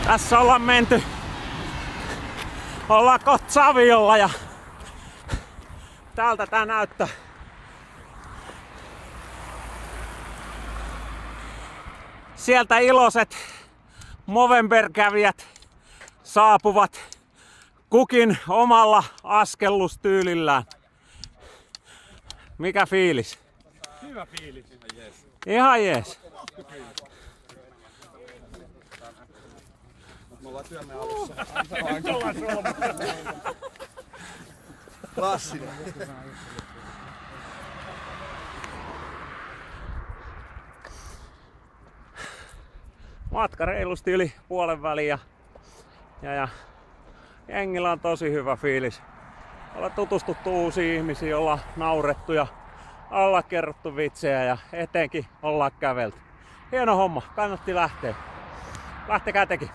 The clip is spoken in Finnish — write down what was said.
Tässä ollaan menty. Ollaan kohta Saviolla ja täältä tää näyttää. Sieltä iloiset Movember-kävijät saapuvat kukin omalla askellustyylillään. Mikä fiilis? Hyvä fiilis. Ihan jees. Me ollaan työmme alussa. Klassinen. Matka reilusti yli puolen väliin ja jengillä on tosi hyvä fiilis. Ollaan tutustuttu uusiin ihmisiin, ollaan naurettu ja ollaan kerrottu vitsejä ja etenkin ollaan kävelty. Hieno homma, kannatti lähteä. Lähtekää tekin.